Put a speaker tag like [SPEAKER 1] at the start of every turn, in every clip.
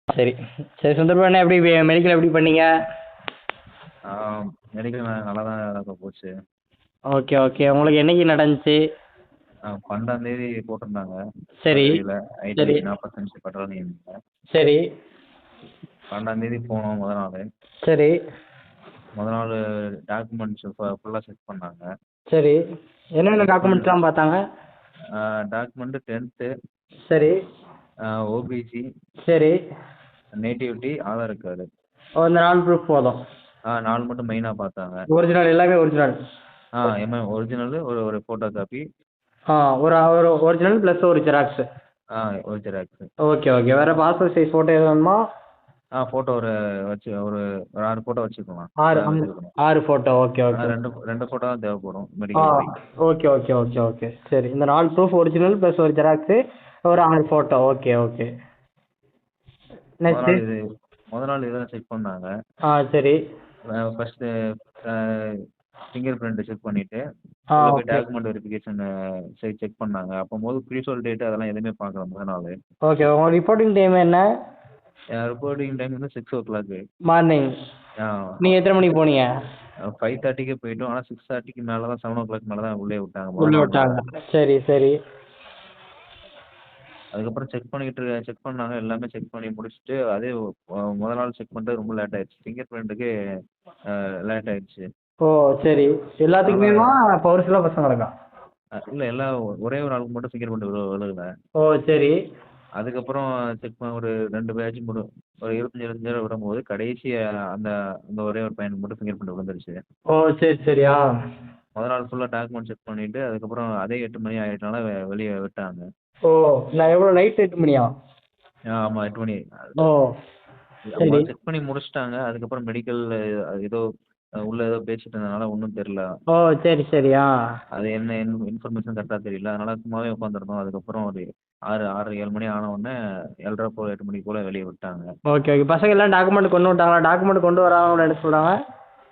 [SPEAKER 1] சரி. சரி சுந்தர்பா அண்ணா எப்படி மெடிக்கல் எப்படி பண்ணீங்க?
[SPEAKER 2] ஆ மெடிக்கல் நல்லா தான் போச்சு.
[SPEAKER 1] Okay, okay. உங்களுக்கு என்னைக்கு நடந்துச்சு?
[SPEAKER 2] 12ஆம் தேதி போட்டிருந்தாங்க.
[SPEAKER 1] சரி,
[SPEAKER 2] சர்ஜரியில ஐடி
[SPEAKER 1] சரி,
[SPEAKER 2] 45 பெட்ரோல் இருந்தேன்.
[SPEAKER 1] சரி,
[SPEAKER 2] 12ஆம் தேதி போனோம் முத நாளு.
[SPEAKER 1] சரி,
[SPEAKER 2] முத நாள் டாக்குமெண்ட்ஸ் ஃபுல்லா செக் பண்ணாங்க.
[SPEAKER 1] சரி. என்னென்ன
[SPEAKER 2] செக் பண்ண
[SPEAKER 1] டாக்குமெண்ட்ஸ்லாம் பார்த்தாங்க?
[SPEAKER 2] டாக்குமெண்ட் 10th,
[SPEAKER 1] சரி,
[SPEAKER 2] ஓபிசி,
[SPEAKER 1] சரி.
[SPEAKER 2] Nativity, Aadhaar card.
[SPEAKER 1] ஓ இந்த 4 ப்ரூஃப் போதும்.
[SPEAKER 2] 4 மட்டும் மெயினா பார்த்தாங்க.
[SPEAKER 1] ஒரிஜினல் எல்லாமே ஒரிஜினல்.
[SPEAKER 2] ஒரிஜினல் ஒரு ஃபோட்டோ காப்பி.
[SPEAKER 1] ஆ ஒரு ஒரு ஒரிஜினல் ப்ளஸ் ஒரு ஜெராக்ஸ்.
[SPEAKER 2] ஒரு ஜெராக்ஸ்.
[SPEAKER 1] Okay, okay. வேற பாஸ்போர்ட் சைஸ் ஃபோட்டோ எதுவும் வேணுமா?
[SPEAKER 2] ஃபோட்டோ ஒரு 6 ஃபோட்டோ வச்சுக்கலாம்.
[SPEAKER 1] 6
[SPEAKER 2] வச்சுருக்கணும்.
[SPEAKER 1] 6 ஃபோட்டோ. Okay, okay.
[SPEAKER 2] ரெண்டு ஃபோட்டோ தான் தேவைப்படும்
[SPEAKER 1] ஆ
[SPEAKER 2] மெடிக்கல் படி.
[SPEAKER 1] Okay, okay, okay, okay. சரி. இந்த 4 ப்ரூஃப் ஒரிஜினல் ப்ளஸ் ஒரு ஜெராக்ஸு, ஒரு 6 ஃபோட்டோ. Okay, okay.
[SPEAKER 2] முத
[SPEAKER 1] நெக்ஸ்ட்டு?
[SPEAKER 2] நாள் இது முத நாள் இதெல்லாம் செக் பண்ணாங்க.
[SPEAKER 1] சரி.
[SPEAKER 2] ஃபர்ஸ்ட்டு ஃபிங்கர் பிரிண்ட் செக் பண்ணிட்டு, உள்ள போய்
[SPEAKER 1] ஓகே.
[SPEAKER 2] டாக்குமெண்ட் வெரிஃபிகேஷன் செக் பண்ணாங்க. அப்பம்போது ப்ரீசோல் டேட் அதெல்லாம் எதுவுமே பார்க்கல முத நாளு.
[SPEAKER 1] ஓகே. உங்க ரிப்போர்ட்டிங் டைம் என்ன?
[SPEAKER 2] ரிப்போர்ட்டிங் டைம் வந்து 6:00.
[SPEAKER 1] மார்னிங்.
[SPEAKER 2] ஆ
[SPEAKER 1] நீங்க எத்தனை மணிக்கு போனீங்க?
[SPEAKER 2] 5:30க்கே போயிட்டோம். ஆனா 6:30க்கு மேல தான் 7:00 மேல தான் உள்ளே விட்டாங்க முத
[SPEAKER 1] உள்ள
[SPEAKER 2] நாள்
[SPEAKER 1] விட்டாங்க.
[SPEAKER 2] மட்டும்.
[SPEAKER 1] சரி, சரி.
[SPEAKER 2] அதுக்கப்புறம் செக் பண்ணாங்க. எல்லாமே செக் பண்ணி முடிச்சுட்டு, அதே முத நாள் செக் பண்ணிட்டு ரொம்ப லேட் ஆயிடுச்சு. ஃபிங்கர் பிரிண்ட்டுக்கு லேட் ஆயிடுச்சு.
[SPEAKER 1] ஓ சரி.
[SPEAKER 2] அதனால
[SPEAKER 1] எல்லாத்துக்குமேவா? இப்போ ஒரு சில பசங்களுக்கா?
[SPEAKER 2] இல்ல எல்லாம் ஒரே ஒரு ஆளுக்கு மட்டும் ஃபிங்கர் பிரிண்ட் விழுகல.
[SPEAKER 1] ஓ சரி.
[SPEAKER 2] அதுக்கப்புறம் செக் பண்ண ஒரு 2 பேட்ச் ஒரு 25 நேரம் விடும்போது கடைசி அந்த அந்த ஒரே ஒரு பையனுக்கு மட்டும் ஃபிங்கர் பிரிண்ட் விழுந்துருச்சு.
[SPEAKER 1] ஓ சரி, சரி.
[SPEAKER 2] முத நாள் ஃபுல்லா டாக்குமெண்ட் செக் பண்ணிட்டு, அதுக்கப்புறம் அதே 8 மணி ஆயிட்டனால வெளிய விட்டாங்க.
[SPEAKER 1] ஓ நான் எவ்வளோ நைட் 8 மணியா?
[SPEAKER 2] ஆமா 8 மணி.
[SPEAKER 1] ஓ சரி.
[SPEAKER 2] முதல்ல செக் பண்ணி முடிச்சுட்டாங்க. அதுக்கப்புறம் மெடிக்கல் ஏதோ உள்ள ஏதோ பேசிட்டு இருந்ததுனால ஒண்ணும் தெரியல.
[SPEAKER 1] ஓ சரி, சரி.
[SPEAKER 2] அது என்ன இன்ஃபர்மேஷன் கரெக்ட்டா தெரியல. அதனால சும்மாவே உட்காந்துருந்தோம். அதுக்கப்புறம் ஒரு 6, 7 மணி ஆன உடனே 7:30 போல 8 மணி போல வெளிய விட்டாங்க.
[SPEAKER 1] Okay, okay. பசங்க எல்லாம் டாக்குமெண்ட் கொண்டு வந்துட்டாங்களா? டாக்குமெண்ட் கொண்டு வராம என்ன சொல்றாங்க?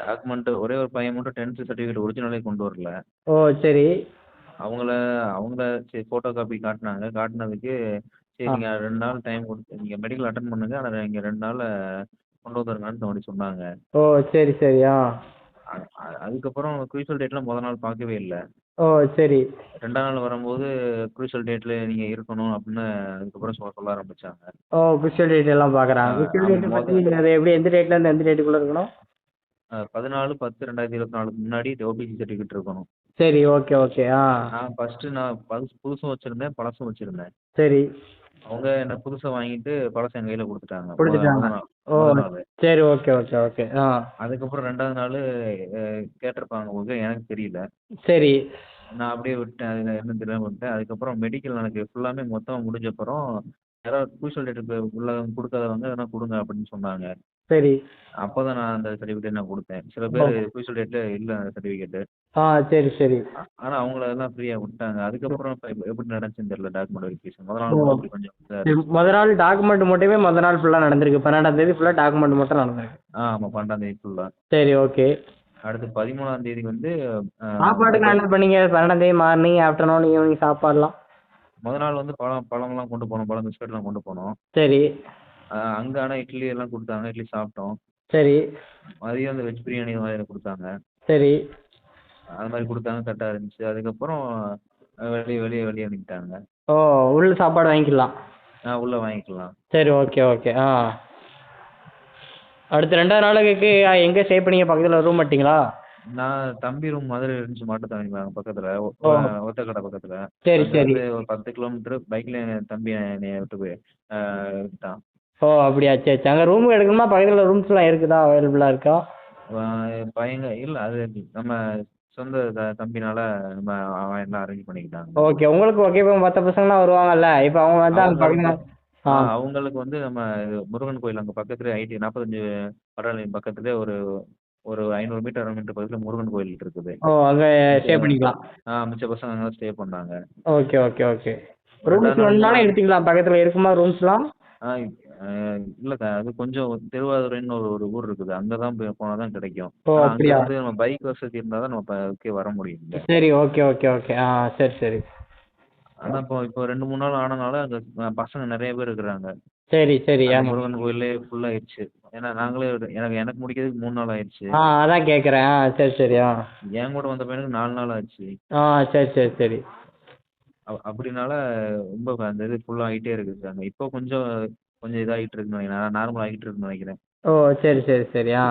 [SPEAKER 2] டாக்குமெண்ட் ஒரே ஒரு பையன் மட்டும் 10th சர்டிஃபிகேட் ஒரிஜினலே கொண்டு வரல.
[SPEAKER 1] ஓ சரி.
[SPEAKER 2] அவங்கள அவங்க சரி ஃபோட்டோ காப்பி காட்டுனாங்க. காட்டுனதுக்கு சரி
[SPEAKER 1] ஆ
[SPEAKER 2] நீங்க 2 நாள் டைம் கொடுத்து நீங்க மெடிக்கல் அட்டெண்ட் பண்ணுங்க. ஆனா நீங்க 2 நாள்ல கொண்டு வந்துருங்கன்னு அப்படி சொன்னாங்க.
[SPEAKER 1] ஓ சரி, சரி.
[SPEAKER 2] அதுக்கப்புறம் க்ரூஷியல் டேட்லாம் முத நாள் பார்க்கவே இல்ல.
[SPEAKER 1] ஓ சரி.
[SPEAKER 2] 2ஆம் நாள் வரும்போது க்ரூஷியல் டேட்ல நீங்க இருக்கணும் அப்படின்னு அதுக்கப்புறம் சொல்ல ஆரம்பிச்சாங்க.
[SPEAKER 1] ஓ விஷுவல் டேட் எல்லாம் பார்க்குறாங்க. விஷுவல்
[SPEAKER 2] ஆமா
[SPEAKER 1] டேட் பற்றி அது எப்படி எந்த டேட்லேருந்து எந்த டேட்டுக்குள்ளே இருக்கணும்?
[SPEAKER 2] 14/10/2024க்கு முன்னாடி ஓபிசி சர்டிஃபிகேட் இருக்கணும்.
[SPEAKER 1] சரி. Okay, okay.
[SPEAKER 2] நான் புதுசும் வச்சிருந்தேன், பழசும் வச்சிருந்தேன்.
[SPEAKER 1] சரி.
[SPEAKER 2] அவங்க என்ன புதுசா வாங்கிட்டு பழச என் கையில குடுத்துட்டாங்க.
[SPEAKER 1] குடுத்துட்டாங்க. ஓ!
[SPEAKER 2] மொத நாளு.
[SPEAKER 1] சரி. Okay, okay, okay.
[SPEAKER 2] அதுக்கப்புறம் 2வது நாளு கேட்டிருப்பாங்க போல எனக்கு தெரியல.
[SPEAKER 1] சரி.
[SPEAKER 2] நான் அப்படியே விட்டேன். அது என்னன்னு தெரியாம விட்டேன். அதுக்கப்புறம் மெடிக்கல் எனக்கு ஃபுல்லாமே மொத்தமா முடிஞ்சப்புறம், யாராவது க்ரூஷியல் டேட்டுக்கு உள்ள குடுக்காதவங்க எதனா குடுங்க அப்படின்னு சொன்னாங்க.
[SPEAKER 1] சரி.
[SPEAKER 2] அப்பதான் நான் அந்த சர்டிஃபிகேட்ட நான் குடுத்தேன். சில
[SPEAKER 1] ஓ!
[SPEAKER 2] பேரு க்ரூஷியல் டேட்ல இல்ல அந்த சர்டிஃபிகேட்.
[SPEAKER 1] சரி, சரி.
[SPEAKER 2] ஆனா அவங்கள எல்லாம் ஃப்ரீயா விட்டாங்க. அதுக்கப்புறம் இப்ப எப்படி நடந்துச்சுன்னு தெரியல டாக்குமெண்ட் வெரிஃபிகேஷன். மொத
[SPEAKER 1] ஓ!
[SPEAKER 2] நாள் மட்டும் அப்படி கொஞ்சம் இதா இருந்துச்சு.
[SPEAKER 1] மொத நாள் டாக்குமெண்ட் மட்டுமே மொத நாள் ஃபுல்லா நடந்திருக்கு. 12ஆம் தேதி ஃபுல்லா டாக்குமெண்ட் மட்டும் நடந்திருக்கு.
[SPEAKER 2] ஆமா 12ஆம் தேதி ஃபுல்லா.
[SPEAKER 1] சரி, ஓகே.
[SPEAKER 2] அடுத்து 13ஆம் தேதி வந்து
[SPEAKER 1] சாப்பாடுலாம் என்ன பண்ணீங்க? 12ஆம் தேதி மார்னிங், ஆஃப்டர்நூன், ஈவினிங் சாப்பாடுலாம்?
[SPEAKER 2] மொத நாள் வந்து பழம்லாம் கொண்டு போனோம். பழம், பிஸ்கட்லாம் கொண்டு போனோம்.
[SPEAKER 1] சரி,
[SPEAKER 2] அங்க ஆனா இட்லி எல்லாம் குடுத்தாங்க. இட்லி சாப்பிட்டோம்.
[SPEAKER 1] சரி,
[SPEAKER 2] மதியம் அந்த வெஜ் பிரியாணி மாதிரி குடுத்தாங்க.
[SPEAKER 1] சரி.
[SPEAKER 2] அது மாரி குடுத்தாங்க. கரெக்ட்டா இருந்துச்சு. அதுக்கப்புறம் வெளிய அனுப்பிட்டாங்க.
[SPEAKER 1] ஓ! உள்ள சாப்பாடு வாங்கிக்கலாம்.
[SPEAKER 2] உள்ள வாங்கிக்கலாம்.
[SPEAKER 1] சரி, ஓகே, ஓகே. அடுத்து 2வது நாளுக்கு எங்க ஸ்டே பண்ணீங்க? பக்கத்துல ரூம் எடுத்தீங்களா?
[SPEAKER 2] நான் தம்பி ரூம் மாதிரி இருந்துச்சு மாட்டுத்தாவணி பக்கத்துல.
[SPEAKER 1] ஓ!
[SPEAKER 2] ஒத்தக்கடை பக்கத்துல.
[SPEAKER 1] சரி, சரி.
[SPEAKER 2] அங்கருந்து ஒரு 10 கிலோமீட்டர் பைக்ல என் தம்பி என்னைய விட்டு போய் விட்டான்.
[SPEAKER 1] ஓ! அப்படியா? சரி, சரி. அங்க ரூம் எடுக்கணுமா? பக்கத்துல ரூம்ஸ்லாம் இருக்குதா? அவைலபிளா இருக்கா?
[SPEAKER 2] இல்ல அது நம்ம சொந்த தம்பினால நம்ம அவன் எல்லாம் அரேஞ்ச் பண்ணிக்கிட்டாங்க.
[SPEAKER 1] ஓகே. உங்களுக்கு ஓகே. இப்போ மத்த பசங்கலாம் வருவாங்கல்ல. இப்போ அவங்க வந்து அங்க
[SPEAKER 2] அவங்களுக்கு
[SPEAKER 1] பக்கத்துல ஆ.
[SPEAKER 2] அவங்களுக்கு வந்து நம்ம முருகன் கோயில் அங்க பக்கத்துலயே 45 பரவாயில்ல பக்கத்துலயே ஒரு ஒரு 500 மீட்டர் 600 மீட்டர் பக்கத்துல முருகன் கோயில் இருக்குது.
[SPEAKER 1] ஓ! அங்க
[SPEAKER 2] மிச்ச
[SPEAKER 1] ஸ்டே பண்ணிக்கலாம்.
[SPEAKER 2] மிச்ச பசங்க அங்க ஸ்டே பண்ணாங்க.
[SPEAKER 1] Okay, okay, okay.
[SPEAKER 2] 2வது
[SPEAKER 1] ரூம்ஸ்
[SPEAKER 2] நாள்
[SPEAKER 1] வேணும்னாலும் எடுத்துக்கலாம். பக்கத்துல இருக்குமா ரூம்ஸ்லாம்?
[SPEAKER 2] ஆ அ இல்லக்கா அது கொஞ்சம் திருவாதுரைன்னு ஒரு ஊர் இருக்குது. அங்க தான் போனா தான் கிடைக்கும்.
[SPEAKER 1] ஓ!
[SPEAKER 2] ஆனா
[SPEAKER 1] அப்படியா?
[SPEAKER 2] அங்கருந்து நம்ம பைக் வசதி இருந்தா தான் நம்ம அதுக்கே வர முடியும் இங்க.
[SPEAKER 1] சரி. Okay, okay, okay. சரி, சரி.
[SPEAKER 2] அதான் இப்போ 2 3 நாள் ஆனனால அங்கே பசங்க நிறைய பேர் இருக்கிறாங்க.
[SPEAKER 1] சரி சரி
[SPEAKER 2] அந்த
[SPEAKER 1] ஆ.
[SPEAKER 2] முருகன் கோயிலே ஃபுல் ஆயிடுச்சு. ஏன்னா நாங்களே எனக்கு எனக்கு முடிக்கிறதுக்கு 3 நாள் ஆயிடுச்சு.
[SPEAKER 1] ஆ அதான் கேட்குறேன். ஆ சரி சரி ஆ.
[SPEAKER 2] என் கூட வந்த பையனுக்கு 4 நாள் ஆச்சு.
[SPEAKER 1] ஆ சரி சரி சரி.
[SPEAKER 2] அப்படினால ரொம்ப அந்த இது ஃபுல்லாக ஆகிட்டே இருக்குது அங்கே. இப்போ கொஞ்சம் கொஞ்சம் இதாகிட்டு இருக்குன்னு நினைக்கிறேன், நார்மல் ஆகிட்டு இருக்குன்னு நினைக்கிறேன்.
[SPEAKER 1] ஓ சரி சரி சரி ஆ.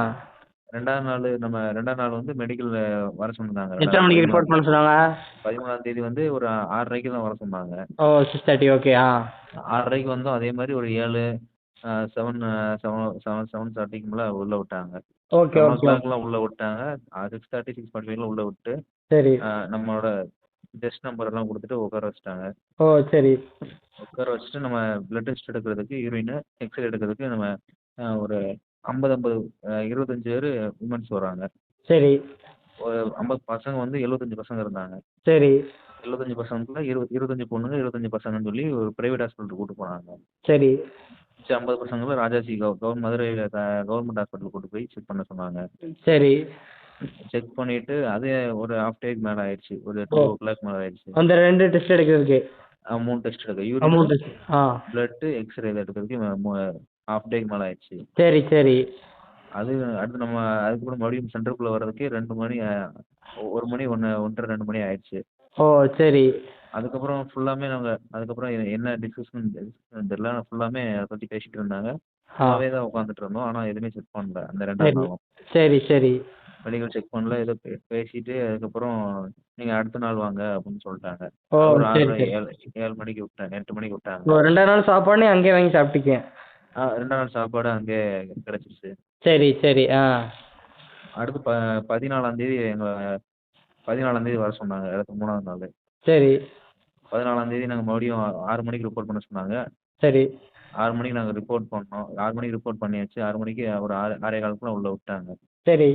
[SPEAKER 2] 2வது நாள் வந்து மெடிக்கல் வர சொன்னாங்க.
[SPEAKER 1] எத்தனை மணிக்கு ரிப்போர்ட் பண்ண சொன்னாங்க?
[SPEAKER 2] 13ஆம் தேதி வந்து ஒரு 6:30க்கு தான் வர சொன்னாங்க.
[SPEAKER 1] ஓ 6:30 ஓகே ஆ.
[SPEAKER 2] 6:30க்கு வந்தோம். அதே மாதிரி ஒரு 7 7 7:30க்கு மேலே உள்ளே விட்டாங்க.
[SPEAKER 1] ஓகே
[SPEAKER 2] 7 ஓ
[SPEAKER 1] ஓகே.
[SPEAKER 2] கிளாக்லாம் உள்ளே விட்டாங்க. 6:30 6:45 உள்ளே விட்டு
[SPEAKER 1] சரி.
[SPEAKER 2] நம்மளோட டெஸ்ட் நம்பர் எல்லாம் கொடுத்துட்டு உட்கார வச்சுட்டாங்க.
[SPEAKER 1] ஓ சரி.
[SPEAKER 2] உட்கார வச்சுட்டு நம்ம பிளட் டெஸ்ட் எடுக்கிறதுக்கு, யூரின், எக்ஸ்ரே எடுக்கிறதுக்கு நம்ம ஒரு 50 50 25 பேர் உமன்ஸ் வராங்க.
[SPEAKER 1] சரி
[SPEAKER 2] ஒரு 50 பசங்க வந்து 75 பசங்க இருந்தாங்க.
[SPEAKER 1] சரி
[SPEAKER 2] 75 பசங்களுக்குள்ள 25 பொண்ணுங்க, 25 பசங்கன்னு சொல்லி ஒரு பிரைவேட் ஹாஸ்பிட்டல் கூட்டு போனாங்க.
[SPEAKER 1] சரி.
[SPEAKER 2] மிச்சம் 50 பசங்களை ராஜாஜி மதுரையில் கவர்மெண்ட் ஹாஸ்பிட்டல் கூட்டு போய் செக் பண்ண சொன்னாங்க.
[SPEAKER 1] சரி.
[SPEAKER 2] செக் பண்ணிட்டு அது ஒரு ஹாஃப் டேக்கு மேலே ஆயிடுச்சு. ஒரு
[SPEAKER 1] ஓ
[SPEAKER 2] 2 ஓ கிளாக் மேலே ஆயிடுச்சு.
[SPEAKER 1] அந்த 2 டெஸ்ட் எடுக்கிறதுக்கு
[SPEAKER 2] 3 டெஸ்ட் எடுக்க, யூரின்,
[SPEAKER 1] அமௌண்ட்? ஆ
[SPEAKER 2] பிளட், எக்ஸ்ரே எடுக்கிறதுக்கு ஹாஃப் டேக்கு மேலே ஆயிடுச்சு.
[SPEAKER 1] சரி சரி.
[SPEAKER 2] அது அடுத்து நம்ம அதுக்கப்புறம் மறுபடியும் சென்டருக்குள்ளே வர்றதுக்கே 2 மணி 1 மணி 1:30 2 மணி ஆயிடுச்சு.
[SPEAKER 1] ஓ சரி.
[SPEAKER 2] அதுக்கப்புறம் ஃபுல்லாமே அதுக்கப்புறம் என்ன டிஸ்கஷன் தெரியல. ஃபுல்லாமே அதை பற்றி பேசிட்டு இருந்தாங்க.
[SPEAKER 1] ஆ
[SPEAKER 2] சும்மாவே தான் உட்காந்துட்டு இருந்தோம். ஆனால் எதுவுமே செக் பண்ணல அந்த 2வது
[SPEAKER 1] சரி
[SPEAKER 2] நாளும்.
[SPEAKER 1] சரி சரி.
[SPEAKER 2] மெடிக்கல் செக் பண்ணல, ஏதோ பேசிட்டு அதுக்கப்புறம் நீங்கள் அடுத்த நாள் வாங்க அப்படின்னு சொல்லிட்டாங்க.
[SPEAKER 1] ஓ
[SPEAKER 2] ஒரு
[SPEAKER 1] சரி
[SPEAKER 2] 6:30
[SPEAKER 1] சரி.
[SPEAKER 2] 7 மணிக்கு விட்டாங்க, 8 மணிக்கு விட்டாங்க.
[SPEAKER 1] ஓ 2வது நாள் சாப்பாடு அங்கேயே வாங்கி சாப்பிட்டீங்க?
[SPEAKER 2] 2வது நாள் சாப்பாடு அங்கேயே கிடச்சிருச்சு.
[SPEAKER 1] சரி சரி ஆ.
[SPEAKER 2] அடுத்து 14ஆம் தேதி 14ஆம் தேதி வர சொன்னாங்க. அடுத்த 3வது நாள்.
[SPEAKER 1] சரி
[SPEAKER 2] 14ஆம் தேதி நாங்கள் மறுபடியும் 6 மணிக்கு ரிப்போர்ட் பண்ண சொன்னாங்க.
[SPEAKER 1] சரி
[SPEAKER 2] 6 மணிக்கு நாங்கள் ரிப்போர்ட் பண்ணோம். 6 மணிக்கு ரிப்போர்ட் பண்ணியாச்சு. 6 மணிக்கு ஒரு 6:15க்குள்ள உள்ளே விட்டாங்க.
[SPEAKER 1] சரி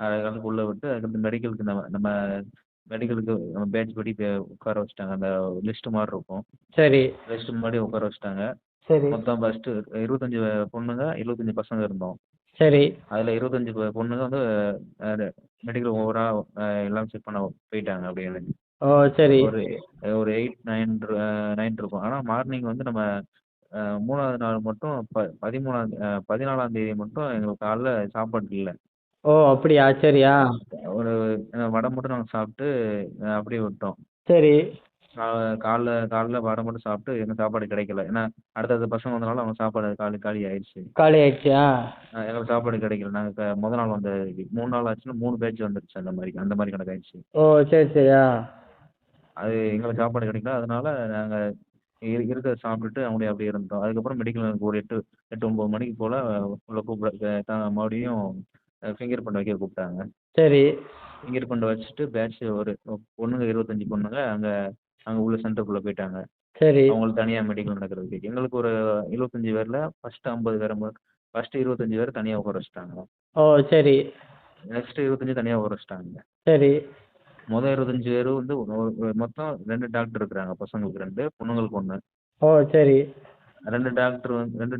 [SPEAKER 2] 6:15க்கு உள்ளே விட்டு அதுக்கப்புறம் மெடிக்கலுக்கு நம்ம நம்ம மெடிக்கலுக்கு நம்ம பேட்ச் படி உட்கார வச்சுட்டாங்க. அந்த லிஸ்ட் மாதிரி இருக்கும்.
[SPEAKER 1] சரி
[SPEAKER 2] லிஸ்ட் முன்னாடி உட்கார வச்சுட்டாங்க.
[SPEAKER 1] சரி
[SPEAKER 2] மொத்தம் ஃபஸ்ட்டு 25 பொண்ணுங்க, 25 பசங்க இருந்தோம்.
[SPEAKER 1] சரி.
[SPEAKER 2] அதில் 25 பொண்ணுங்க வந்து மெடிக்கல் ஓவராக எல்லாம் செக் பண்ண போயிட்டாங்க அப்படின்னு.
[SPEAKER 1] ஓ சரி.
[SPEAKER 2] ஒரு ஒரு 8 9 இருக்கும். ஆனால் மார்னிங் வந்து நம்ம 3வது நாள் மட்டும் 14ஆம் தேதி மட்டும் எங்களுக்கு காலைல சாப்பாடு இல்லை.
[SPEAKER 1] ஓ அப்படியா? சரியா?
[SPEAKER 2] ஒரு வடை மட்டும் நாங்கள் சாப்பிட்டு அப்படியே விட்டோம்.
[SPEAKER 1] சரி
[SPEAKER 2] காலைல காலைல வடை மட்டும் சாப்பிட்டு எங்களுக்கு சாப்பாடு கிடைக்கல. ஏன்னா அடுத்தடுத்த பசங்க வந்தனால அவங்க சாப்பாடு காலி காலி ஆயிடுச்சு.
[SPEAKER 1] காலி ஆயிடுச்சு. ஆ
[SPEAKER 2] எங்களுக்கு சாப்பாடு கிடைக்கல. நாங்கள் முதல் நாள் வந்த 3 நாள் ஆச்சுன்னா 3 பேட்ச் வந்துருச்சு. அந்த மாதிரி கணக்காயிடுச்சு.
[SPEAKER 1] ஓ சரி சரி ஆ.
[SPEAKER 2] அது எங்களுக்கு சாப்பாடு கிடைக்கல. அதனால நாங்கள் இருக்கிறத சாப்பிட்டுட்டு அப்படியே இருந்தோம். அதுக்கப்புறம் மெடிக்கல் எனக்கு ஒரு 8 9 மணிக்கு போல் உள்ள மறுபடியும் ஃபிங்கர் பிரிண்ட் வைக்க கூப்பிட்டாங்க.
[SPEAKER 1] சரி
[SPEAKER 2] ஃபிங்கர் பிரிண்ட் வச்சுட்டு பேட்ச் ஒரு பொண்ணுங்க 25 பொண்ணுங்க அங்கே அங்கே உள்ள சென்டருக்குள்ளே போயிட்டாங்க.
[SPEAKER 1] சரி.
[SPEAKER 2] அவங்களுக்கு தனியாக மெடிக்கல் நடக்கிறதுக்கு. எங்களுக்கு ஒரு 25 பேரில் ஃபஸ்ட்டு 50 பேர் ஃபஸ்ட்டு 25 பேர் தனியாக உட்கார வச்சுட்டாங்க.
[SPEAKER 1] ஓ சரி
[SPEAKER 2] நெக்ஸ்ட்டு 25 தனியாக உட்கார வச்சுட்டாங்க.
[SPEAKER 1] சரி.
[SPEAKER 2] மொதல் 25 பேர் வந்து மொத்தம் 2 டாக்டர் இருக்கிறாங்க. பசங்களுக்கு 2, பொண்ணுங்களுக்கு 1.
[SPEAKER 1] ஓ சரி
[SPEAKER 2] 2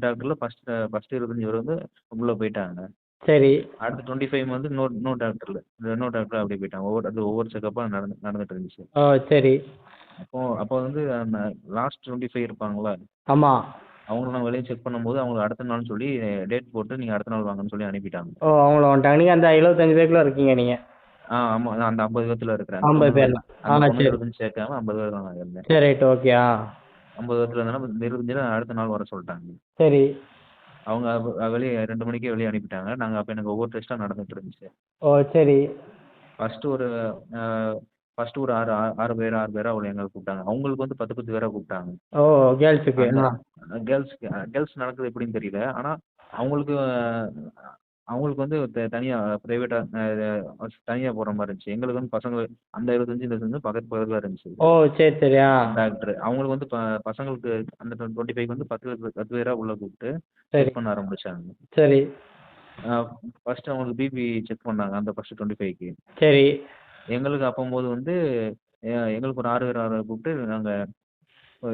[SPEAKER 2] டாக்டரில் ஃபஸ்ட்டு 25 பேர் வந்து உள்ளே போயிட்டாங்க.
[SPEAKER 1] சரி.
[SPEAKER 2] அடுத்து 25 வந்து இன்னொரு டாக்டர் அப்படியே போயிட்டாங்க. ஒவ்வொரு செக்கப்பாக நடந்துட்டு இருந்துச்சு.
[SPEAKER 1] ஓ சரி.
[SPEAKER 2] அப்போ வந்து லாஸ்ட் 25 இருப்பாங்களா,
[SPEAKER 1] ஆமா.
[SPEAKER 2] அவங்கள வெளியே செக் பண்ணும்போது அவங்களுக்கு அடுத்த நாள்னு சொல்லி டேட் போட்டு நீங்கள் அடுத்த நாள் வாங்கன்னு சொல்லி அனுப்பிட்டாங்க.
[SPEAKER 1] ஓ அவங்கள வந்துட்டாங்க. நீங்க அந்த 75 பேருக்குள்ள இருக்கீங்க நீங்க?
[SPEAKER 2] ஆமாம், அந்த 50 பேர்த்துல இருக்கிறேன்.
[SPEAKER 1] 50 பேர்ல. ஆ
[SPEAKER 2] அந்த பொண்ணுங்க
[SPEAKER 1] சரி.
[SPEAKER 2] 25 சேர்க்காம 50 பேர் தான் நான் இருந்தேன்.
[SPEAKER 1] சரி ரைட் ஓகே ஆ.
[SPEAKER 2] 50 பேர்த்துல இருந்தேன்னா 25 அடுத்த நாள் வர சொல்லிட்டாங்க.
[SPEAKER 1] சரி.
[SPEAKER 2] அவங்க வெளியே 2 மணிக்கே வெளியே அனுப்பிட்டாங்க. அப்போ எனக்கு ஒவ்வொரு டெஸ்ட்டாக நடந்துட்டு இருந்துச்சு.
[SPEAKER 1] ஓ சரி.
[SPEAKER 2] ஃபஸ்ட்டு ஒரு ஃபஸ்ட்டு ஒரு 6 பேரா அவளை எங்களை கூப்பிட்டாங்க. அவங்களுக்கு வந்து 10 10 பேரா கூப்பிட்டாங்க.
[SPEAKER 1] ஓ கேர்ள்ஸுக்கு.
[SPEAKER 2] அந்த
[SPEAKER 1] ஆ
[SPEAKER 2] கேர்ள்ஸ் நடக்குது எப்படின்னு தெரியல. ஆனால் அவங்களுக்கு அவங்களுக்கு வந்து தனியாக ப்ரைவேட்டாக தனியாக போகிற மாதிரி இருந்துச்சு. எங்களுக்கு வந்து பசங்க அந்த 25 இந்த 25 பக்கத்து பக்கத்தில் இருந்துச்சு.
[SPEAKER 1] ஓ சரி சரி ஆ.
[SPEAKER 2] டாக்டர் அவங்களுக்கு வந்து பசங்களுக்கு அந்த 25 வந்து 10 பேரா உள்ள கூப்பிட்டு
[SPEAKER 1] சரி
[SPEAKER 2] செக் பண்ண ஆரம்பிச்சாங்க.
[SPEAKER 1] சரி
[SPEAKER 2] ஃபர்ஸ்ட் அவங்களுக்கு பிபி செக் பண்ணாங்க அந்த ஃபர்ஸ்ட் 25க்கு.
[SPEAKER 1] சரி
[SPEAKER 2] எங்களுக்கு அப்போம்போது வந்து எங்களுக்கு ஒரு 6 பேர் கூப்பிட்டு நாங்கள்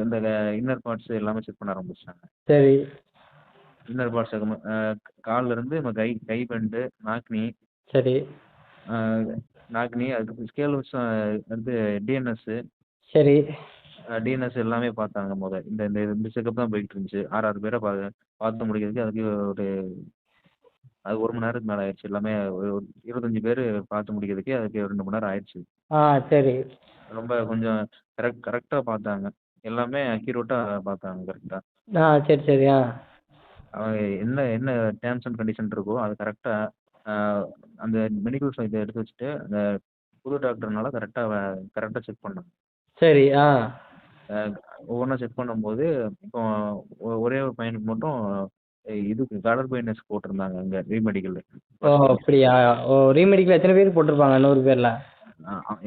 [SPEAKER 2] இந்த இன்னர் பார்ட்ஸ் எல்லாமே செக் பண்ண ஆரம்பிச்சாங்க.
[SPEAKER 1] சரி
[SPEAKER 2] இன்னர் பார்ட்ஸ் கால்ல இருந்து நம்ம கை பெண்டு, நாக்னி,
[SPEAKER 1] சரி
[SPEAKER 2] நாக்னி, அதுக்கு ஸ்கேல் வந்து டிஎன்எஸ்,
[SPEAKER 1] சரி
[SPEAKER 2] டிஎன்எஸ் எல்லாமே பார்த்தாங்க இந்த இந்த இந்த செக்கப் தான் போயிட்டு இருந்துச்சு. 6 பேரை பார்த்து முடிக்கிறதுக்கு அதுக்கு அது 1 மணி நேரத்துக்கு மேலே ஆயிடுச்சு. எல்லாமே ஒரு 25 பேர் பார்த்து முடிக்கிறதுக்கே அதுக்கு 2 மணி நேரம் ஆயிடுச்சு.
[SPEAKER 1] ஆ சரி.
[SPEAKER 2] ரொம்ப கொஞ்சம் கரெக்டாக பார்த்தாங்க. எல்லாமே அக்யூரேட்டாக பார்த்தாங்க கரெக்டாக.
[SPEAKER 1] சரி சரி.
[SPEAKER 2] அவங்க என்ன என்ன டேர்ம்ஸ் அண்ட் கண்டிஷன் இருக்கோ அது கரெக்டாக அந்த மெடிக்கல் இதை எடுத்து வச்சுட்டு அந்த புது டாக்டர்னால கரெக்டாக செக் பண்ணாங்க.
[SPEAKER 1] சரி.
[SPEAKER 2] ஒவ்வொன்றா செக் பண்ணும்போது இப்போ ஒரே ஒரு பையனுக்கு மட்டும் இதுக்கு கலர் பைனஸ் போட்டிருந்தாங்க அங்கே ரீமெடிக்கல்.
[SPEAKER 1] ஓ அப்படியா? ஓ ரீமெடிக்கல் எத்தனை பேர் போட்டிருப்பாங்க 100 பேர்ல?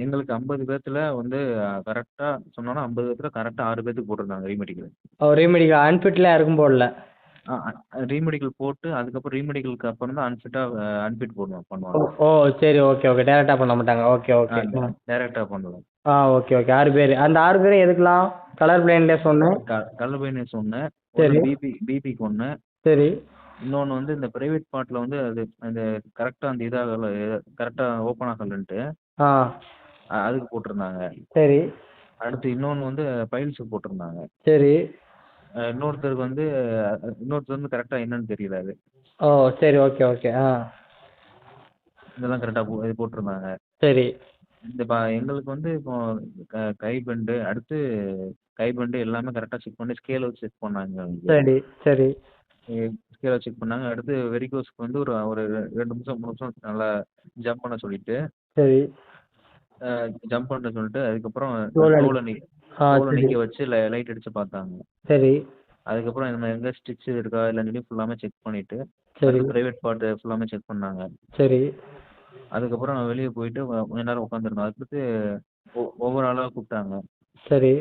[SPEAKER 2] எங்களுக்கு 50 பேர்த்துல வந்து கரெக்டாக சொன்னோன்னா 50 பேர்த்துல கரெக்டாக 6 பேர்த்துக்கு போட்டிருந்தாங்க ரீமெடிக்கல்.
[SPEAKER 1] ஓ ரீமெடிக்கல் அன்ஃபிட்ல யாருக்கும் போடல?
[SPEAKER 2] ரீமெடிக்கல் போட்டு அதுக்கப்புறம் ரீமெடிக்கலுக்கு அப்புறம் தான் அன்ஃபிட் பண்ணுவாங்க.
[SPEAKER 1] ஓ சரி. Okay okay. டேரெக்டாக பண்ண மாட்டாங்க. Okay okay.
[SPEAKER 2] டைரக்டாக பண்ணுவோம்.
[SPEAKER 1] Okay okay. 6 பேர். அந்த 6 பேரும் எதுக்கலாம்? கலர் பிளைண்ட்னஸ் ஒன்று.
[SPEAKER 2] கலர் பிளைண்ட்னஸ் ஒன்று.
[SPEAKER 1] சரி.
[SPEAKER 2] பிபிக்கு ஒன்று.
[SPEAKER 1] சரி.
[SPEAKER 2] இன்னொன்று வந்து இந்த பிரைவேட் பார்ட்டில் வந்து அது அந்த கரெக்டாக அந்த இதாகல கரெக்டாக ஓப்பன் ஆகலன்ட்டு அதுக்கு போட்டிருந்தாங்க.
[SPEAKER 1] சரி.
[SPEAKER 2] அடுத்து இன்னொன்று வந்து பைல்ஸுக்கு போட்டிருந்தாங்க.
[SPEAKER 1] சரி.
[SPEAKER 2] இன்னொருத்தருக்கு வந்து கரெக்டாக என்னன்னு தெரியல அது.
[SPEAKER 1] ஓ சரி. Okay okay.
[SPEAKER 2] இதெல்லாம் கரெக்டாக இது போட்டிருந்தாங்க.
[SPEAKER 1] சரி.
[SPEAKER 2] இந்த எங்களுக்கு வந்து இப்போ கைபெண்டு அடுத்து கைபெண்டு எல்லாமே கரெக்டாக செக் பண்ணி ஸ்கேல் வச்சு செக் பண்ணாங்க.
[SPEAKER 1] சரி சரி.
[SPEAKER 2] ஸ்கேலை செக் பண்ணாங்க. அடுத்து வெரிகோஸ்க்கு வந்து ஒரு ஒரு 2 நிமிஷம் 3 நிமிஷம் நல்லா ஜம்ப் பண்ண சொல்லிட்டு
[SPEAKER 1] சரி.
[SPEAKER 2] ஜம்ப் பண்ண சொல்லிட்டு அதுக்கப்புறம்
[SPEAKER 1] தோலை
[SPEAKER 2] தோலை
[SPEAKER 1] சரி.
[SPEAKER 2] நிற்க வச்சு லைட் அடிச்சு பார்த்தாங்க.
[SPEAKER 1] சரி.
[SPEAKER 2] அதுக்கப்புறம் நம்ம எங்கே ஸ்டிச் இருக்கா இல்லைன்னு ஃபுல்லாமே செக் பண்ணிட்டு
[SPEAKER 1] சரி.
[SPEAKER 2] ப்ரைவேட் பார்ட் ஃபுல்லாமே செக் பண்ணாங்க.
[SPEAKER 1] சரி.
[SPEAKER 2] அதுக்கப்புறம் நான் வெளியே போயிட்டு கொஞ்ச நேரம் உட்காந்துருந்தோம். அதுக்கு ஒவ்வொரு ஆளாக கூப்பிட்டாங்க.
[SPEAKER 1] சரி.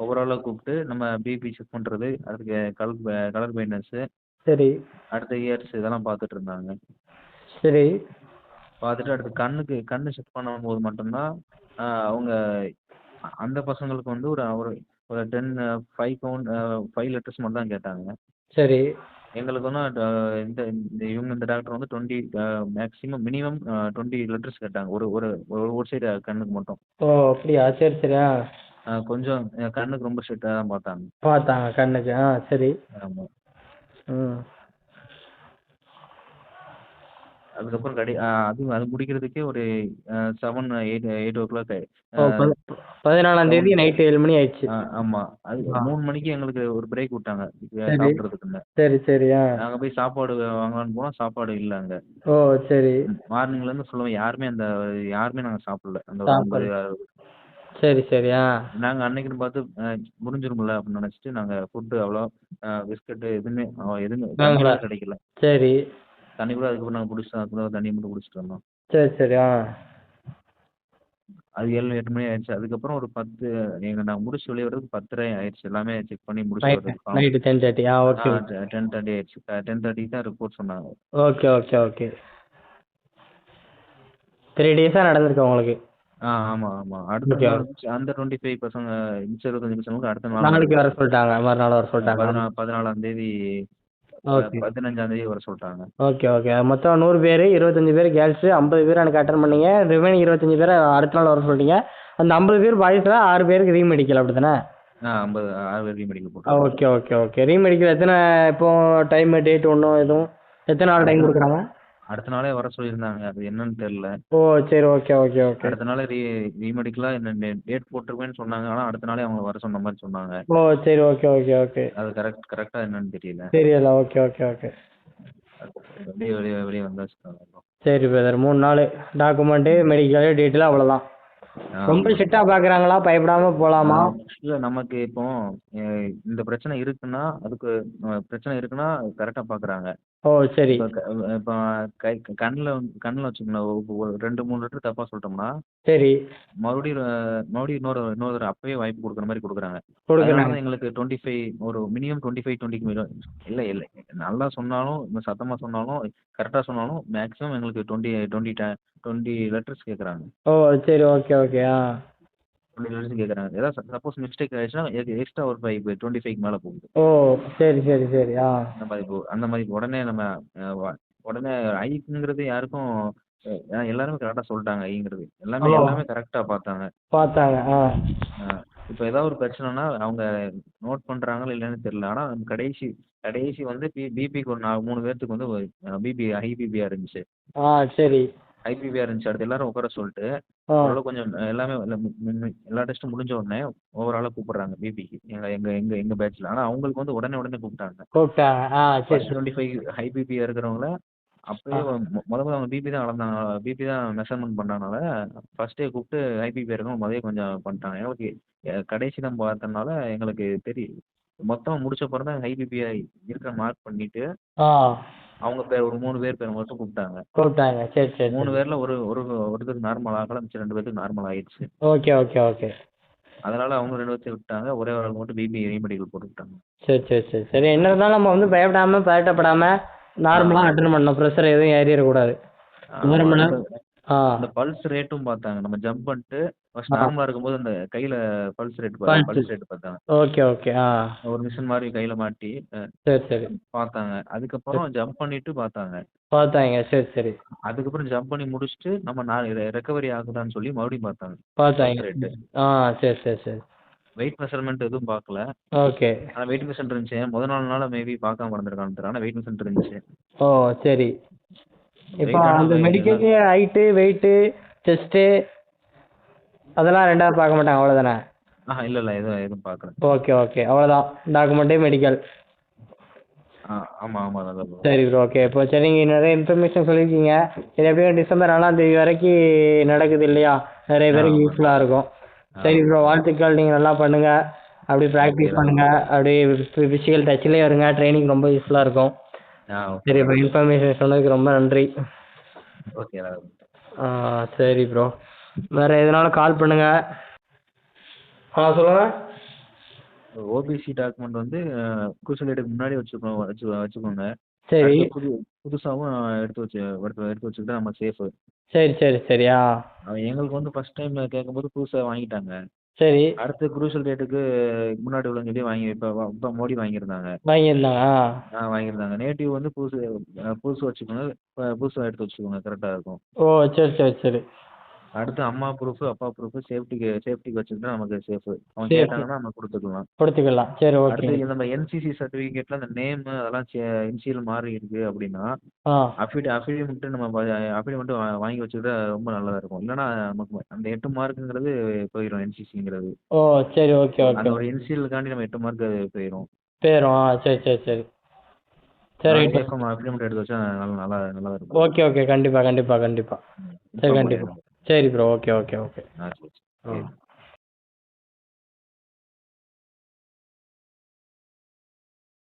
[SPEAKER 2] ஒவ்வொரு ஆளாக கூப்பிட்டு நம்ம பிபி செக் பண்ணுறது, அதுக்கு கலர் பிளைண்ட்னஸ்,
[SPEAKER 1] சரி.
[SPEAKER 2] அடுத்த இயர்ஸ் இதெல்லாம் பார்த்துட்டு இருந்தாங்க.
[SPEAKER 1] சரி.
[SPEAKER 2] பார்த்துட்டு அடுத்து கண்ணு செக் பண்ணும்போது மட்டும்தான் அவங்க அந்த பசங்களுக்கு வந்து ஒரு ஒரு ஒரு 5 கவுண்ட் 5 லெட்டர்ஸ் மட்டும் தான் கேட்டாங்க.
[SPEAKER 1] சரி.
[SPEAKER 2] எங்களுக்கு வந்து இந்த டாக்டர் வந்து 20 மேக்ஸிமம் மினிமம் 20 லெட்டர்ஸ் கேட்டாங்க ஒரு ஒரு ஒரு சைடு கண்ணுக்கு மட்டும்.
[SPEAKER 1] ஓ அப்படியா? சரி சரி.
[SPEAKER 2] கொஞ்சம் கண்ணுக்கு ரொம்ப ஸ்ட்ரிக்டாக தான் பார்த்தாங்க.
[SPEAKER 1] பார்த்தாங்க கண்ணுக்கு. சரி.
[SPEAKER 2] ஆமாம்.
[SPEAKER 1] ம்.
[SPEAKER 2] அதுக்கப்புறம் அது முடிக்கிறதுக்கே ஒரு 7 8 o'clock.
[SPEAKER 1] ஓ 14ஆம் தேதி நைட்டு 7 மணி ஆயிடுச்சு.
[SPEAKER 2] ஆமாம். அது 3 மணிக்கு எங்களுக்கு ஒரு பிரேக் விட்டாங்க
[SPEAKER 1] சரி.
[SPEAKER 2] சாப்பிட்றதுக்குன்னு.
[SPEAKER 1] சரி சரி.
[SPEAKER 2] நாங்கள் போய் சாப்பாடு வாங்கலாம்னு போனால் சாப்பாடு இல்லை அங்கே.
[SPEAKER 1] ஓ சரி.
[SPEAKER 2] மார்னிங்லேருந்து ஃபுல்லாக யாருமே நாங்கள் சாப்பிடல அந்த ஒரு 50.
[SPEAKER 1] சரி சரி.
[SPEAKER 2] நாங்கள் அன்னைக்குன்னு பார்த்து முடிஞ்சிருமில்ல அப்படின்னு நினச்சிட்டு நாங்கள் ஃபுட்டு அவ்வளோ பிஸ்கட்டு எதுவுமே தண்ணி கூட கிடைக்கல.
[SPEAKER 1] சரி.
[SPEAKER 2] தண்ணி கூட அதுக்கப்புறம் நாங்கள் குடிச்சிட்டோம். அதுக்கப்புறம் தண்ணி மட்டும் குடிச்சிட்டு வந்தோம்.
[SPEAKER 1] சரி சரி. அது
[SPEAKER 2] 7 8 மணி ஆயிடுச்சு. அதுக்கப்புறம் ஒரு 10 நாங்கள் முடிச்சு வெளியே வரதுக்கு 10:30 ஆயிடுச்சு. எல்லாமே செக் பண்ணி முடிச்சு வரதுக்கு.
[SPEAKER 1] நைட்டு 10:30. ஓகே.
[SPEAKER 2] 10:30 ஆயிடுச்சு. 10:30 தான் ரிப்போர்ட் சொன்னாங்க.
[SPEAKER 1] Okay okay okay. 3 டேஸாக நடந்திருக்கு உங்களுக்கு?
[SPEAKER 2] ஆமாம் ஆமாம். அடுத்த நாள் அந்த 25 பசங்க 25 பசங்களுக்கு அடுத்த
[SPEAKER 1] நாளைக்கு வர சொல்லிட்டாங்க. மறுநாள் வர சொல்லிட்டாங்க.
[SPEAKER 2] 14ஆம் தேதி 15ஆம் தேதி வர சொல்லிட்டாங்க.
[SPEAKER 1] Okay okay. மொத்தம் 100 பேர், 25 பேர் கேர்ள்ஸு, 50 பேர் எனக்கு அட்டன் பண்ணீங்க. ரிமைனிங் 25 பேரை அடுத்த நாள் வர சொல்லிட்டீங்க. அந்த 50 பேர் பாய்ஸில் 6 பேருக்கு ரீமெடிக்கல் அப்படி தானே?
[SPEAKER 2] 6 பேர் ரீமெடிக்கல் போட்டு.
[SPEAKER 1] Okay okay okay. ரீமெடிக்கல் எத்தனை இப்போ டைமு டேட் ஒன்றும் எதுவும் எத்தனை நாள் டைம் கொடுக்குறாங்க?
[SPEAKER 2] அடுத்த நாளே வர சொல்லியிருந்தாங்க. அது என்னன்னு தெரியல.
[SPEAKER 1] ஓ சரி. Okay okay okay.
[SPEAKER 2] அடுத்த நாளே ரீமெடிக்கலாக என்ன டேட் போட்டிருப்பேன்னு சொன்னாங்க. ஆனால் அடுத்த நாளே அவங்க வர சொன்ன மாதிரி சொன்னாங்க.
[SPEAKER 1] ஓ சரி. Okay okay okay.
[SPEAKER 2] அது கரெக்டாக என்னன்னு தெரியல.
[SPEAKER 1] தெரியல. Okay okay okay.
[SPEAKER 2] வெளியே வந்தாச்சு.
[SPEAKER 1] சரி பிரதர். 3 நாள் டாக்குமெண்ட்டு மெடிக்கலு டீட்டெயில் அவ்வளோதான். ரொம்ப ஸ்ட்ரிக்டாக பார்க்குறாங்களா? பயப்படாமல் போகலாமா?
[SPEAKER 2] இல்லை நமக்கு இப்போ இந்த பிரச்சனை இருக்குன்னா கரெக்டாக பார்க்குறாங்க.
[SPEAKER 1] ஓ சரி.
[SPEAKER 2] இப்போ கண்ணில் வச்சுக்கணும். ஒரு 2 3 லிட்டர் தப்பாக சொல்லிட்டோம்னா
[SPEAKER 1] சரி.
[SPEAKER 2] மறுபடியும் இன்னொரு அப்பவே வாய்ப்பு கொடுக்குற மாதிரி கொடுக்குறாங்க. எங்களுக்கு 25 ஒரு மினிமம் 25 20 இல்லை இல்லை நல்லா சொன்னாலும் சத்தமாக சொன்னாலும் கரெக்டாக சொன்னாலும் மேக்ஸிமம் எங்களுக்கு 20 லெட்டர்ஸ் கேட்குறாங்க.
[SPEAKER 1] ஓ சரி. Okay okay.
[SPEAKER 2] 20 லெட்டர்ஸ் கேட்குறாங்க. ஏதாவது சப்போஸ் மிஸ்டேக் ஆயிடுச்சுன்னா எக்ஸ்ட்ரா ஒரு 25க்கு மேலே போகுது.
[SPEAKER 1] ஓ சரி சரி சரி.
[SPEAKER 2] அந்த மாதிரி உடனே ஐங்கிறது யாருக்கும் எல்லாருமே கரெக்டாக சொல்லிட்டாங்க. ஐங்கிறது எல்லாமே கரெக்டாக பார்த்தாங்க. இப்போ ஏதாவது ஒரு பிரச்சனைனா அவங்க நோட் பண்றாங்களா இல்லைன்னு தெரியல. ஆனா கடைசி கடைசி வந்து பிபிக்கு ஒரு 3 பேர்த்துக்கு வந்து பிபி ஹை பிபியா இருந்துச்சு.
[SPEAKER 1] ஆ சரி.
[SPEAKER 2] ஹை பிபியா இருந்துச்சு. அடுத்து எல்லாரும் உட்கார சொல்லிட்டு
[SPEAKER 1] ஆ
[SPEAKER 2] ஓரளவு கொஞ்சம் எல்லாமே எல்லா டெஸ்ட்டும் முடிஞ்ச உடனே ஓவராலா கூப்பிடுறாங்க பிபிக்கு. எங்க எங்க எங்க எங்க பேட்ச்ல. ஆனா அவங்களுக்கு வந்து உடனே உடனே கூப்பிட்டாங்க.
[SPEAKER 1] கூப்பிட்டாங்க. ஆ சரி
[SPEAKER 2] ஃபர்ஸ்ட்
[SPEAKER 1] சரி.
[SPEAKER 2] 25 ஹை பிபியா இருக்கிறவங்கள
[SPEAKER 1] ஆ
[SPEAKER 2] அப்பயே முதல்ல அவங்க பிபி தான் அளந்தாங்க. பிபி தான் மெஷர்மென்ட் பண்ணனால ஃபர்ஸ்ட்டே கூப்பிட்டு ஹை பிபி இருக்கவங்க முதலே கொஞ்சம் பண்ணிட்டாங்க. எங்களுக்கு கடைசி தான் பார்த்தனால எங்களுக்கு தெரியும். மொத்தம் முடிச்ச பிறகு தான் ஹை பிபியா இருக்கிற மார்க் பண்ணிட்டு
[SPEAKER 1] ஆ
[SPEAKER 2] அவங்க பேர் ஒரு 3 பேர் மட்டும் கூப்பிட்டாங்க.
[SPEAKER 1] கூப்பிட்டாங்க. சரி சரி
[SPEAKER 2] 3
[SPEAKER 1] சரி.
[SPEAKER 2] பேர்ல ஒரு ஒரு ஒருத்தருக்கு நார்மல் ஆகல. மிச்சம் 2 பேருக்கு நார்மல் ஆயிடுச்சு.
[SPEAKER 1] Okay okay okay.
[SPEAKER 2] அதனால அவங்க 2 பேர்த்தையும் விட்டாங்க. ஒரே ஒரு ஆள் மட்டும் பிபி ரீமெடிக்கல் போட்டுக்கிட்டாங்க.
[SPEAKER 1] சரி சரி சரி சரி. என்ன இருந்தாலும் நம்ம வந்து பயப்படாம பதட்டப்படாம நார்மலாக அட்டன் பண்ணணும். ப்ரெஷர் எதுவும் ஏறிடக்கூடாது.
[SPEAKER 2] ஆமா.
[SPEAKER 1] ஒரு மணி
[SPEAKER 2] அந்த
[SPEAKER 1] நேரம். ஆ
[SPEAKER 2] அந்த பல்ஸ் ரேட்டும் பார்த்தாங்க. நம்ம ஜம்ப் பண்ணிட்டு ஃபர்ஸ்ட்
[SPEAKER 1] ஆ
[SPEAKER 2] நார்மலா இருக்கும்போது அந்த கையில
[SPEAKER 1] பல்ஸ்.
[SPEAKER 2] பல்ஸ் ரேட் பார்த்தாங்க.
[SPEAKER 1] Okay okay. ஆ
[SPEAKER 2] ஒரு மிஷின் மாதிரி கையில மாட்டி
[SPEAKER 1] சரி சரி.
[SPEAKER 2] பார்த்தாங்க.
[SPEAKER 1] சரி.
[SPEAKER 2] அதுக்கப்புறம் ஜம்ப் பண்ணிட்டு பார்த்தாங்க.
[SPEAKER 1] பார்த்தாங்க. சரி சரி.
[SPEAKER 2] அதுக்கப்புறம் ஜம்ப் பண்ணி முடிச்சுட்டு நம்ம ரெக்கவரி ஆகுதான்னு சொல்லி மறுபடியும் பார்த்தாங்க.
[SPEAKER 1] பார்த்தாங்க.
[SPEAKER 2] Pulse rate.
[SPEAKER 1] ஆ சரி சரி சரி.
[SPEAKER 2] வெயிட் மெஷர்மென்ட் எதுவும் பார்க்கல.
[SPEAKER 1] ஓகே.
[SPEAKER 2] ஆனா வெயிட் மெஷின் இருந்துச்சு. முதல் நாள்னால மேபி பார்க்காம இருந்திருக்கான்னு தெரியல. ஆனா வெயிட் மெஷின் இருந்துச்சு.
[SPEAKER 1] ஓ சரி. இப்போ
[SPEAKER 2] வெயிட் ஆனா
[SPEAKER 1] அந்த மெடிக்கலுக்கு ஹைட்டு வெயிட்டு செஸ்ட்டு அதெல்லாம் ரெண்டாவது பார்க்க மாட்டாங்க அவ்வளோதானே?
[SPEAKER 2] இல்ல இல்ல எதுவும் எதுவும் பார்க்கல.
[SPEAKER 1] Okay okay. அவ்வளோதான் டாக்குமெண்ட்டு மெடிக்கல்.
[SPEAKER 2] ஆமா ஆமா அதான் bro.
[SPEAKER 1] சரி ப்ரோ. ஓகே. இப்போ சரி நீங்கள் நிறைய இன்ஃபர்மேஷன் சொல்லியிருக்கீங்க. இது எப்படியும் டிசம்பர் 4ஆம் தேதி வரைக்கும் நடக்குது இல்லையா? நிறைய பேருக்கு
[SPEAKER 2] ஆமா.
[SPEAKER 1] யூஸ்ஃபுல்லாக இருக்கும். சரி ப்ரோ, வாழ்த்துக்கள். நீங்கள் நல்லா பண்ணுங்கள். அப்படி ப்ராக்டிஸ் பண்ணுங்கள். அப்படியே ஃபிசிக்கல் டச்சிலே வருங்க. ட்ரைனிங் ரொம்ப யூஸ்ஃபுல்லாக இருக்கும்.
[SPEAKER 2] ஓகே
[SPEAKER 1] சரி ப்ரோ, இன்ஃபர்மேஷன் சொன்னதுக்கு ரொம்ப நன்றி.
[SPEAKER 2] ஓகே.
[SPEAKER 1] சரி ப்ரோ. வேறு எதுனாலும் கால் பண்ணுங்கள். சொல்லுங்கள்.
[SPEAKER 2] ஓபிசி டாக்குமெண்ட் வந்து குரூஷியல் டேட்டுக்கு முன்னாடி வச்சுக்கோங்க.
[SPEAKER 1] சரி
[SPEAKER 2] அடுத்து புதுசாவும் எடுத்து வச்சுக்கிட்டா நம்ம சேஃபு.
[SPEAKER 1] சரி சரி சரி.
[SPEAKER 2] எங்களுக்கு வந்து ஃபர்ஸ்ட் டைம் கேட்கும்போது புதுசா வாங்கிட்டாங்க.
[SPEAKER 1] சரி.
[SPEAKER 2] அடுத்து குரூஷியல் டேட்டுக்கு முன்னாடி உள்ளன்னு சொல்லி இப்போ மோடி வாங்கியிருந்தாங்க.
[SPEAKER 1] வாங்கியிருந்தாங்க.
[SPEAKER 2] வாங்கியிருந்தாங்க. நேட்டிவ் வந்து புதுசு வச்சுக்கோங்க. புதுசா எடுத்து வச்சுக்கோங்க. கரெக்டா இருக்கும்.
[SPEAKER 1] ஓ சரி சரி சரி.
[SPEAKER 2] அடுத்து அம்மா ப்ரூஃப், அப்பா ப்ரூஃப் சேஃப்டிக்கு வச்சுக்கிட்டா நமக்கு சேஃபு. அவங்க
[SPEAKER 1] சரி
[SPEAKER 2] கேட்டாங்கன்னா நம்ம கொடுத்துக்கலாம்.
[SPEAKER 1] கொடுத்துக்கலாம். சரி ஓகே.
[SPEAKER 2] அடுத்து நம்ம என்சிசி சர்டிஃபிகேட்ல அந்த நேம் அதெல்லாம் இனிஷியல் மாறி இருக்கு அப்படின்னா
[SPEAKER 1] ஆ
[SPEAKER 2] அஃபிடவிட் நம்ம அஃபிடவிட் வாங்கி வச்சுக்கிட்டா ரொம்ப நல்லதா இருக்கும். இல்லைன்னா நமக்கு அந்த 8 மார்க்குங்கிறது போயிடும் என்சிசிங்கிறது.
[SPEAKER 1] ஓ சரி ஓகே
[SPEAKER 2] அந்த
[SPEAKER 1] ஓகே.
[SPEAKER 2] ஒரு இனிஷியலுக்காண்டி நம்ம 8 மார்க் போயிடும்.
[SPEAKER 1] பேரும். சரி சரி சரி. சரி
[SPEAKER 2] அதனால
[SPEAKER 1] ரைட்டு.
[SPEAKER 2] சேஃபாக அஃபிடவிட் எடுத்து வச்சா நல்லா இருக்கும்.
[SPEAKER 1] Okay okay. கண்டிப்பாக கண்டிப்பாக கண்டிப்பாக. சரி
[SPEAKER 2] இன்ஃபார்ம்
[SPEAKER 1] கண்டிப்பாக.
[SPEAKER 2] பண்ணிடுறோம்.
[SPEAKER 1] சரி ப்ரோ. Okay okay okay.
[SPEAKER 2] சரி.
[SPEAKER 1] ஆ
[SPEAKER 2] சரி.